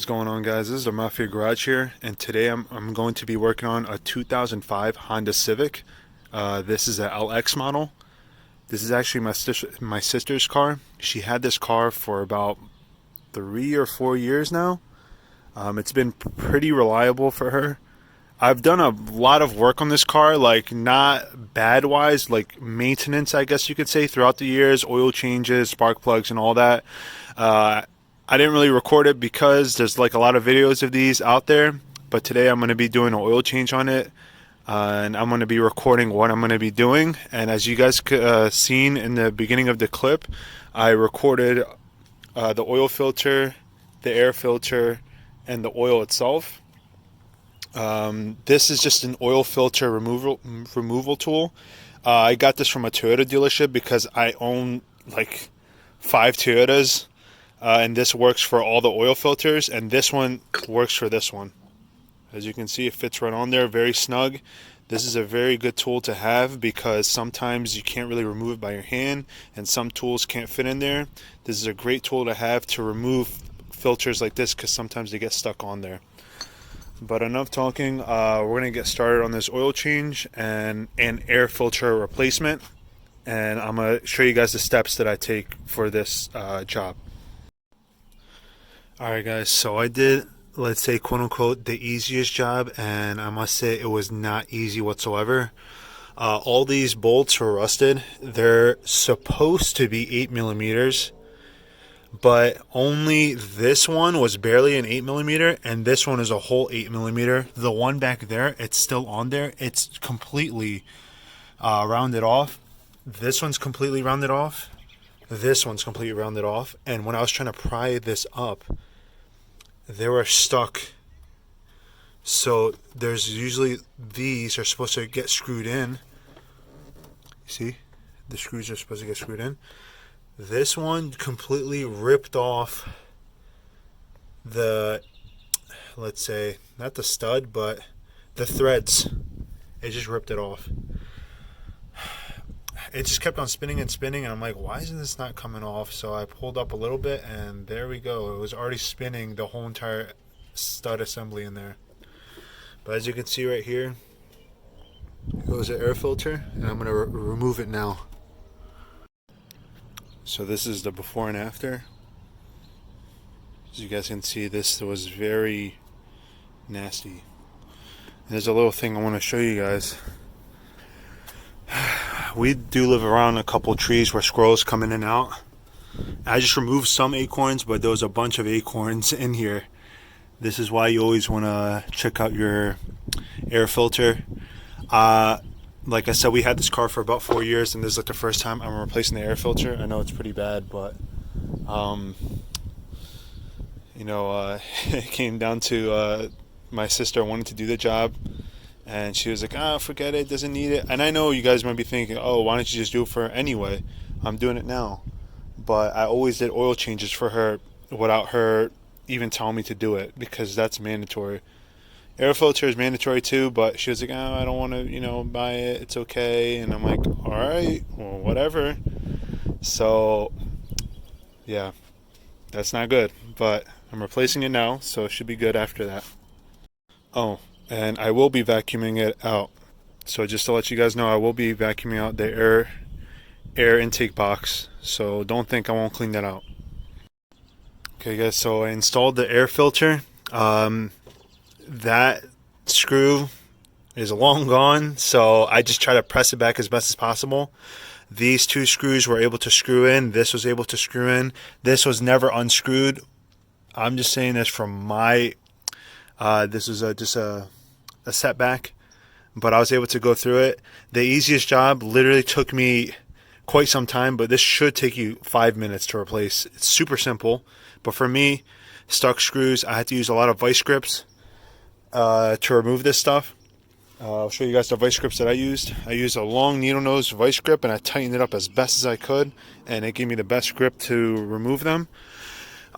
What is going on, guys? This is the Mafia Garage here, and today I'm going to be working on a 2005 Honda Civic. This is a LX model. This is actually my sister's car. She had this car for about 3 or 4 years now. It's been pretty reliable for her. I've done a lot of work on this car, like not bad wise, like maintenance, I guess you could say, throughout the years, oil changes, spark plugs, and all that. I didn't really record it because there's like a lot of videos of these out there, but today I'm going to be doing an oil change on it, and I'm going to be recording what I'm going to be doing. And as you guys seen in the beginning of the clip, I recorded the oil filter, the air filter, and the oil itself. This is just an oil filter removal tool. I got this from a Toyota dealership because I own like 5 Toyotas, and this works for all the oil filters, and this one works for this one. As you can see, it fits right on there, very snug. This is a very good tool to have because sometimes you can't really remove it by your hand, and some tools can't fit in there. This is a great tool to have to remove filters like this because sometimes they get stuck on there. But enough talking, we're going to get started on this oil change and an air filter replacement. And I'm going to show you guys the steps that I take for this job. Alright guys, so I did, let's say, quote unquote, the easiest job. And I must say it was not easy whatsoever. All these bolts were rusted. They're supposed to be 8mm. But only this one was barely an 8mm, and this one is a whole 8mm. The one back there, it's still on there. It's completely rounded off. This one's completely rounded off. This one's completely rounded off. And when I was trying to pry this up, they were stuck. So there's usually, these are supposed to get screwed in. See? The screws are supposed to get screwed in. This one completely ripped off the, let's say, not the stud, but the threads. It just ripped it off. It just kept on spinning and spinning, and I'm like, why isn't this not coming off? So I pulled up a little bit, and there we go. It was already spinning the whole entire stud assembly in there. But as you can see right here, goes the air filter, and I'm going to remove it now. So this is the before and after. As you guys can see, this was very nasty. And there's a little thing I want to show you guys. We do live around a couple trees where squirrels come in and out. I just removed some acorns, but there was a bunch of acorns in here. This is why you always want to check out your air filter. Like I said, we had this car for about 4 years, and this is like the first time I'm replacing the air filter. I know it's pretty bad, but it came down to my sister wanted to do the job, and she was like, forget it, doesn't need it. And I know you guys might be thinking, oh, why don't you just do it for her anyway? I'm doing it now. But I always did oil changes for her without her even telling me to do it, because that's mandatory. Air filter is mandatory too, but she was like, I don't want to, buy it. It's okay. And I'm like, all right, well, whatever. So, yeah, that's not good. But I'm replacing it now, so it should be good after that. Oh, and I will be vacuuming it out. So just to let you guys know, I will be vacuuming out the air intake box. So don't think I won't clean that out. Okay, guys, so I installed the air filter. That screw is long gone, so I just try to press it back as best as possible. These 2 screws were able to screw in. This was able to screw in. This was never unscrewed. I'm just saying this from my this was just a setback, but I was able to go through it. The easiest job literally took me quite some time, but this should take you 5 minutes to replace. It's super simple, but for me, stuck screws, I had to use a lot of vice grips to remove this stuff. I'll show you guys the vice grips that I used. I used a long needle nose vice grip, and I tightened it up as best as I could, and it gave me the best grip to remove them.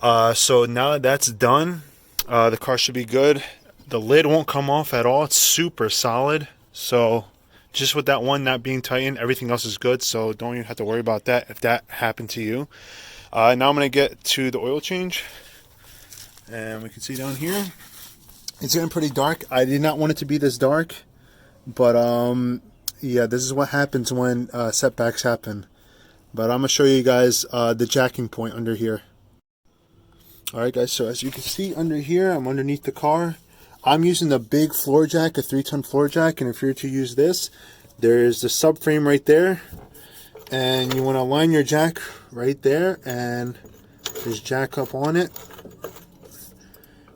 So now that that's done, the car should be good. The lid won't come off at all. It's super solid. So just with that one not being tightened, everything else is good. So don't even have to worry about that if that happened to you. Now I'm going to get to the oil change. And we can see down here, it's getting pretty dark. I did not want it to be this dark, but yeah, this is what happens when setbacks happen. But I'm gonna show you guys the jacking point under here. Alright guys, so as you can see under here, I'm underneath the car. I'm using the big floor jack, a 3-ton floor jack, and if you're to use this, there's the subframe right there, and you want to align your jack right there, and just jack up on it.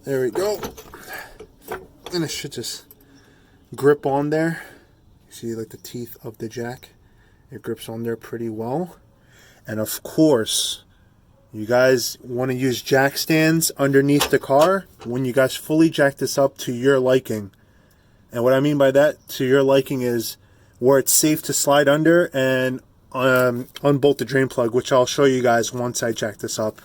There we go. And it should just grip on there. You see like the teeth of the jack. It grips on there pretty well. And of course, you guys want to use jack stands underneath the car when you guys fully jack this up to your liking. And what I mean by that, to your liking, is where it's safe to slide under and unbolt the drain plug, which I'll show you guys once I jack this up.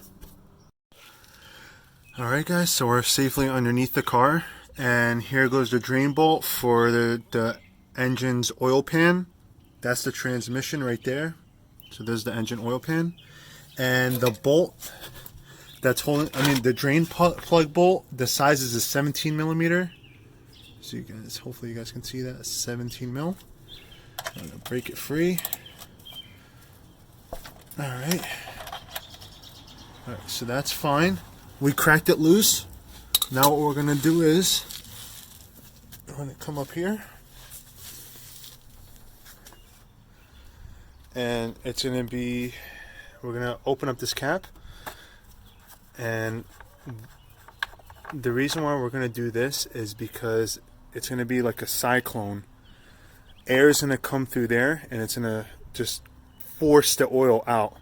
Alright guys, so we're safely underneath the car, and here goes the drain bolt for the engine's oil pan. That's the transmission right there. So there's the engine oil pan. And the bolt that's holding, the drain plug bolt, the size is a 17 millimeter. So you guys, hopefully you guys can see that, 17 mil. I'm gonna break it free. Alright, so that's fine. We cracked it loose. Now what we're gonna do is, I'm gonna come up here, and it's gonna be, we're gonna open up this cap, and the reason why we're gonna do this is because it's gonna be like a cyclone. Air is gonna come through there, and it's gonna just force the oil out.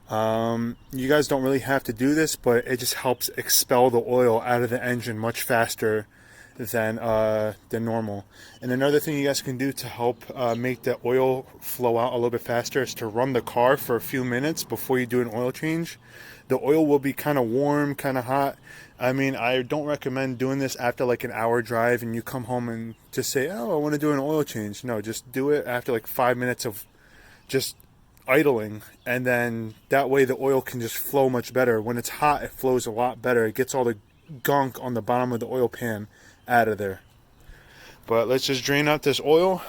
You guys don't really have to do this, but it just helps expel the oil out of the engine much faster than normal. And another thing you guys can do to help make the oil flow out a little bit faster is to run the car for a few minutes before you do an oil change. The oil will be kind of warm, kind of hot. I don't recommend doing this after like an hour drive and you come home and just say, oh, I want to do an oil change. No, just do it after like 5 minutes of just idling, and then that way the oil can just flow much better. When it's hot, it flows a lot better. It gets all the gunk on the bottom of the oil pan out of there. But let's just drain out this oil,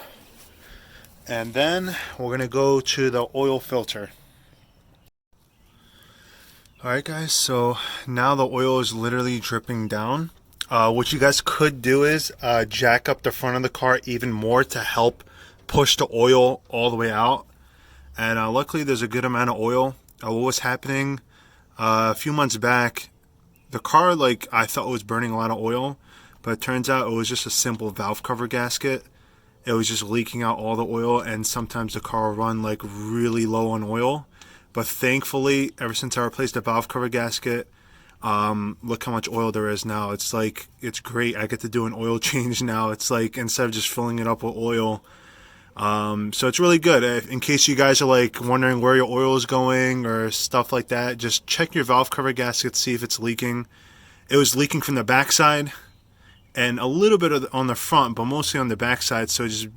and then we're gonna go to the oil filter. Alright guys, so now the oil is literally dripping down. What you guys could do is jack up the front of the car even more to help push the oil all the way out. And luckily there's a good amount of oil. What was happening a few months back, the car, I thought it was burning a lot of oil, but it turns out it was just a simple valve cover gasket. It was just leaking out all the oil, and sometimes the car will run really low on oil. But thankfully, ever since I replaced the valve cover gasket, look how much oil there is now. It's it's great. I get to do an oil change now. It's instead of just filling it up with oil, so it's really good. In case you guys are wondering where your oil is going or stuff like that, just check your valve cover gasket, see if it's leaking. It was leaking from the backside and a little bit on the front, but mostly on the backside, so it just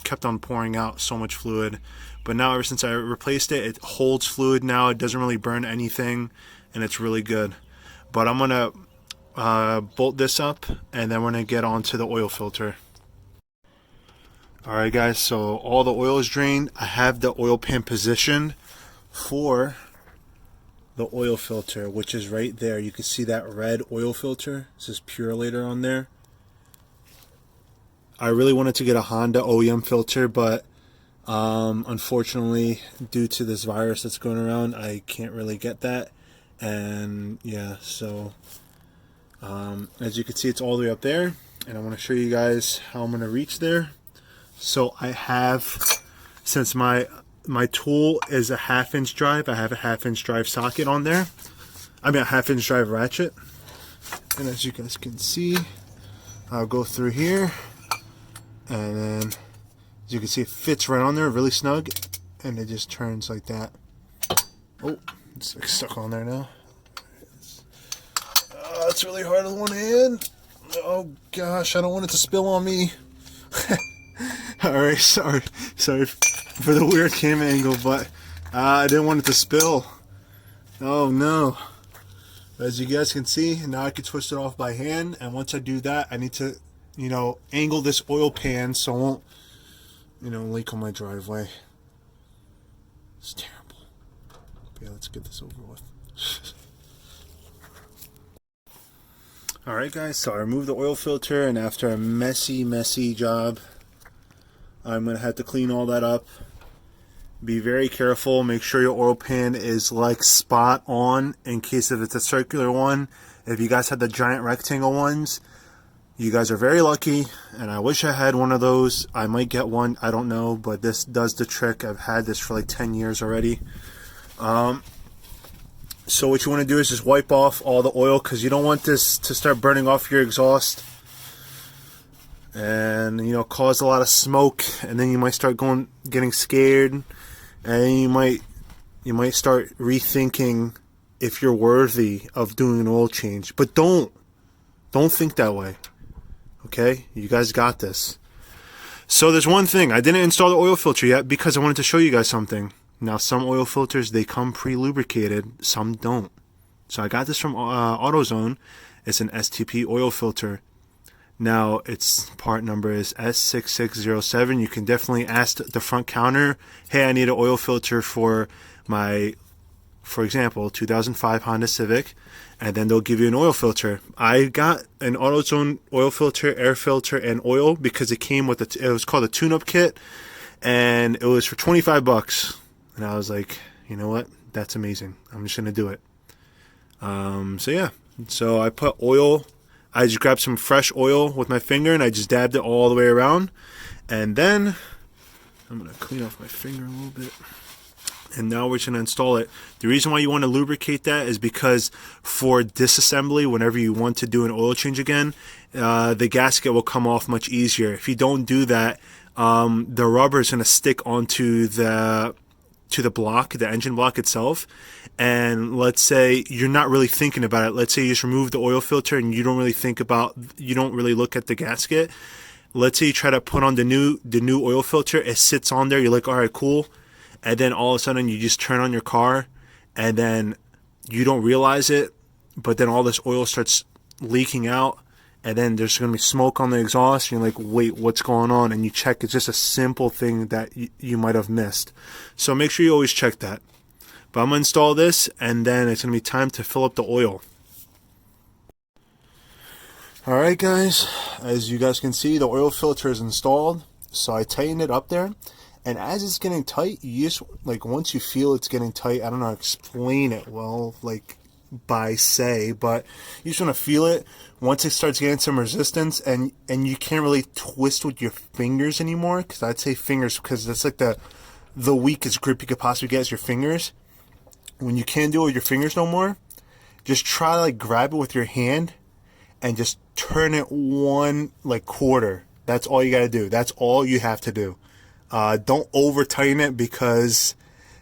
kept on pouring out so much fluid. But now ever since I replaced it, it holds fluid now. It doesn't really burn anything, and it's really good. But I'm gonna bolt this up, and then we're gonna get onto the oil filter. Alright guys, so all the oil is drained. I have the oil pan positioned for the oil filter, which is right there. You can see that red oil filter. It says Purelator on there. I really wanted to get a Honda OEM filter, but unfortunately, due to this virus that's going around, I can't really get that. And yeah, so as you can see, it's all the way up there, and I want to show you guys how I'm going to reach there. So I have, since my tool is a 1/2-inch drive, I have a 1/2-inch drive socket on there. A 1/2-inch drive ratchet. And as you guys can see, I'll go through here, and then as you can see, it fits right on there, really snug, and it just turns like that. Oh, it's stuck on there now. It's really hard on one hand. Oh gosh, I don't want it to spill on me. Alright, sorry for the weird camera angle, but I didn't want it to spill. Oh no. As you guys can see, now I can twist it off by hand, and once I do that, I need to, angle this oil pan so it won't, leak on my driveway. It's terrible. But yeah, let's get this over with. Alright guys, so I removed the oil filter, and after a messy job, I'm going to have to clean all that up. Be very careful. Make sure your oil pan is like spot on in case if it's a circular one. If you guys had the giant rectangle ones, you guys are very lucky, and I wish I had one of those. I might get one, I don't know, but this does the trick. I've had this for like 10 years already. So what you want to do is just wipe off all the oil, because you don't want this to start burning off your exhaust and cause a lot of smoke, and then you might start getting scared, and you might start rethinking if you're worthy of doing an oil change. But don't think that way. Okay, you guys got this. So there's one thing, I didn't install the oil filter yet because I wanted to show you guys something. Now some oil filters, they come pre-lubricated, some don't. So I got this from AutoZone. It's an STP oil filter. Now its part number is S6607. You can definitely ask the front counter, hey, I need an oil filter for my, for example, 2005 Honda Civic, and then they'll give you an oil filter. I got an AutoZone oil filter, air filter, and oil because it came with it was called a tune-up kit, and it was for 25 bucks. And I was like, you know what? That's amazing. I'm just gonna do it. So yeah. So I put oil. I just grabbed some fresh oil with my finger and I just dabbed it all the way around. And then I'm gonna clean off my finger a little bit. And now we're just gonna install it. The reason why you want to lubricate that is because for disassembly, whenever you want to do an oil change again, the gasket will come off much easier. If you don't do that, the rubber is gonna stick onto the block, the engine block itself. And let's say you're not really thinking about it. Let's say you just remove the oil filter and you don't really look at the gasket. Let's say you try to put on the new oil filter. It sits on there. You're like, all right, cool. And then all of a sudden you just turn on your car and then you don't realize it. But then all this oil starts leaking out. And then there's going to be smoke on the exhaust. And you're like, wait, what's going on? And you check. It's just a simple thing that you might have missed. So make sure you always check that. But I'm going to install this, and then it's going to be time to fill up the oil. Alright guys, as you guys can see, the oil filter is installed. So I tightened it up there. And as it's getting tight, you just, like, once you feel it's getting tight, I don't know how to explain it well, like, but you just want to feel it once it starts getting some resistance, and you can't really twist with your fingers anymore, because I'd say fingers because that's like the weakest grip you could possibly get is your fingers. When you can't do it with your fingers no more, just try to like grab it with your hand and just turn it one like quarter. That's all you got to do. That's all you have to do. Don't over tighten it, because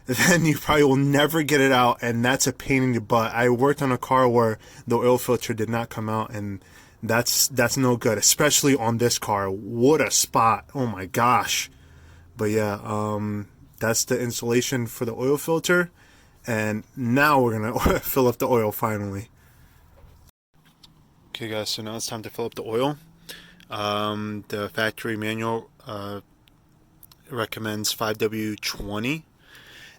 then you probably will never get it out, and that's a pain in your butt. I worked on a car where the oil filter did not come out, and that's no good, especially on this car. What a spot. Oh my gosh. But yeah, that's the installation for the oil filter, and now we're gonna fill up the oil finally. Okay guys, so now it's time to fill up the oil. The factory manual recommends 5W20,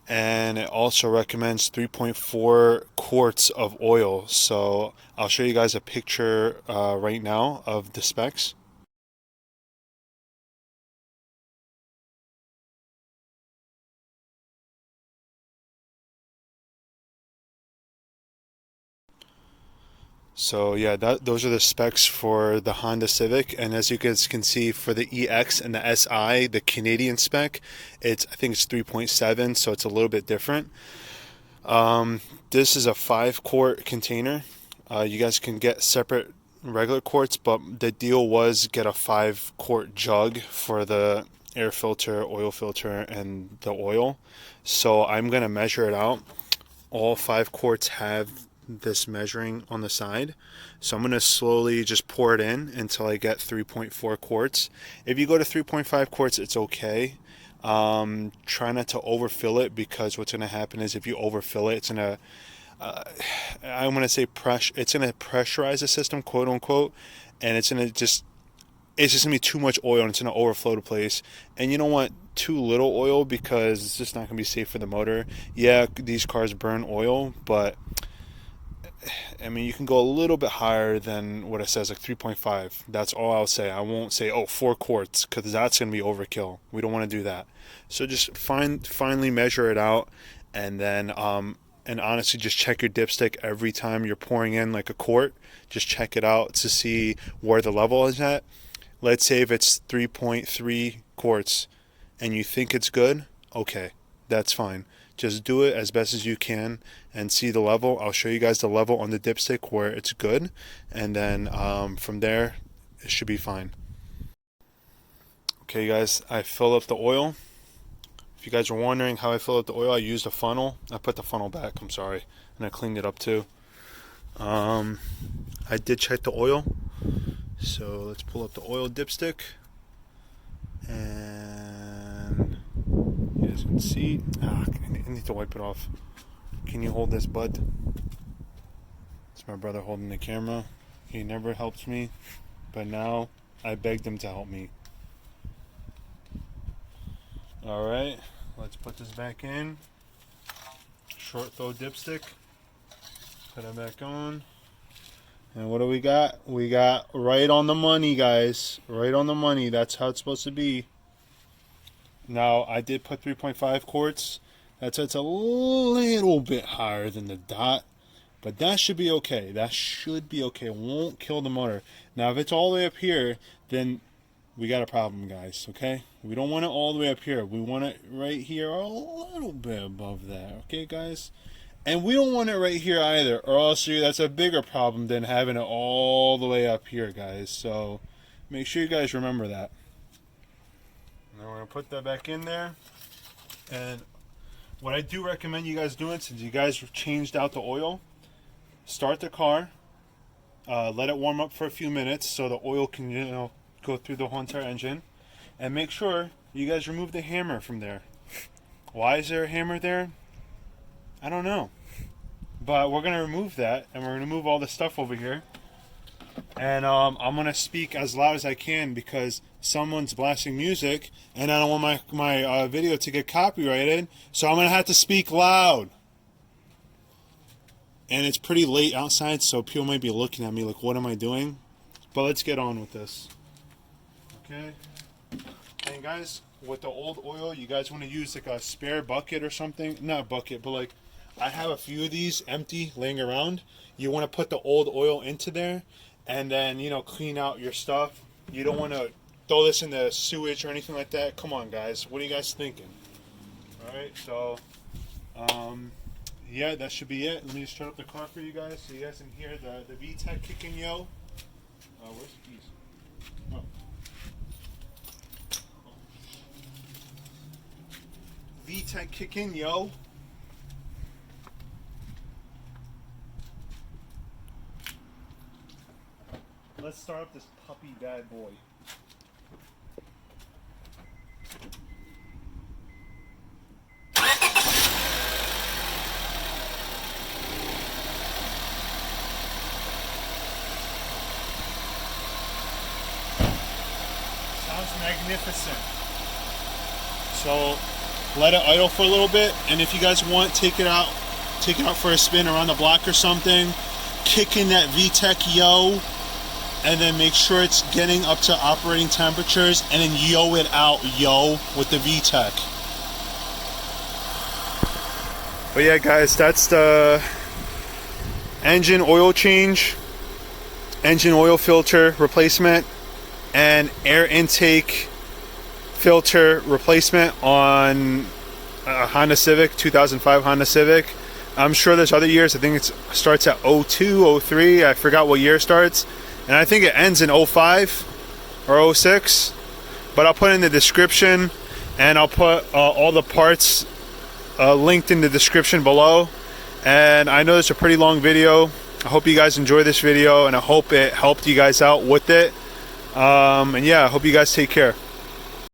and it also recommends 3.4 quarts of oil. So I'll show you guys a picture right now of the specs. So yeah, those are the specs for the Honda Civic, and as you guys can see, for the EX and the SI, the Canadian spec, I think it's 3.7, so it's a little bit different. This is a 5-quart container. You guys can get separate regular quarts, but the deal was get a 5-quart jug for the air filter, oil filter, and the oil. So I'm gonna measure it out. All 5 quarts have this measuring on the side, so I'm going to slowly just pour it in until I get 3.4 quarts. If you go to 3.5 quarts, it's okay. Try not to overfill it, because what's going to happen is if you overfill it, it's going to I'm going to say it's going to pressurize the system, quote unquote, and it's just going to be too much oil and it's going to overflow the place. And you don't want too little oil because it's just not going to be safe for the motor. Yeah, these cars burn oil, but I mean, you can go a little bit higher than what it says, like 3.5. That's all I'll say. I won't say, 4 quarts, because that's going to be overkill. We don't want to do that. So just finally measure it out, and then and honestly, just check your dipstick every time you're pouring in like a quart. Just check it out to see where the level is at. Let's say if it's 3.3 quarts and you think it's good, okay, that's fine. Just do it as best as you can and see the level. I'll show you guys the level on the dipstick where it's good, and then from there it should be fine. Okay guys, I filled up the oil. If you guys are wondering how I fill up the oil, I used a funnel. I put the funnel back, I'm sorry, and I cleaned it up too. I did check the oil, so let's pull up the oil dipstick, and you guys can see. I need to wipe it off. Can you hold this, bud? It's my brother holding the camera. He never helps me, but now I begged him to help me. Alright, let's put this back in. Short throw dipstick. Put it back on. And what do we got? We got right on the money, guys. Right on the money. That's how it's supposed to be. Now, I did put 3.5 quarts. It's a little bit higher than the dot, but that should be okay. That should be okay. It won't kill the motor. Now, if it's all the way up here, then we got a problem, guys, okay? We don't want it all the way up here. We want it right here, a little bit above that, okay, guys? And we don't want it right here either, or else that's a bigger problem than having it all the way up here, guys. So make sure you guys remember that. Now we're going to put that back in there. And what I do recommend you guys doing, since you guys changed out the oil, start the car, let it warm up for a few minutes so the oil can, go through the whole entire engine, and make sure you guys remove the hammer from there. Why is there a hammer there? I don't know, but we're gonna remove that, and we're gonna move all the stuff over here, and I'm gonna speak as loud as I can because someone's blasting music and I don't want my video to get copyrighted, so I'm gonna have to speak loud. And it's pretty late outside, so people might be looking at me like, what am I doing? But let's get on with this. Okay, and guys, with the old oil, you guys want to use like a spare bucket or something. Not a bucket, but like I have a few of these empty laying around. You want to put the old oil into there and then, clean out your stuff. You don't want to throw this in the sewage or anything like that. Come on, guys, what are you guys thinking? Alright, so yeah, that should be it. Let me just start up the car for you guys so you guys can hear the VTEC kicking, yo. Where's the keys? Oh. VTEC kicking, yo. Let's start up this puppy bad boy. Sounds magnificent. So let it idle for a little bit, and if you guys want, take it out for a spin around the block or something. Kick in that VTEC, yo, and then make sure it's getting up to operating temperatures, and then yo it out, yo, with the VTEC. But yeah, guys, that's the engine oil change, engine oil filter replacement, and air intake filter replacement on a Honda Civic, 2005 Honda Civic. I'm sure there's other years. I think it starts at 02, 03. I forgot what year it starts. And I think it ends in 05 or 06. But I'll put it in the description, and I'll put all the parts linked in the description below. And I know it's a pretty long video. I hope you guys enjoy this video, and I hope it helped you guys out with it. And yeah, I hope you guys take care.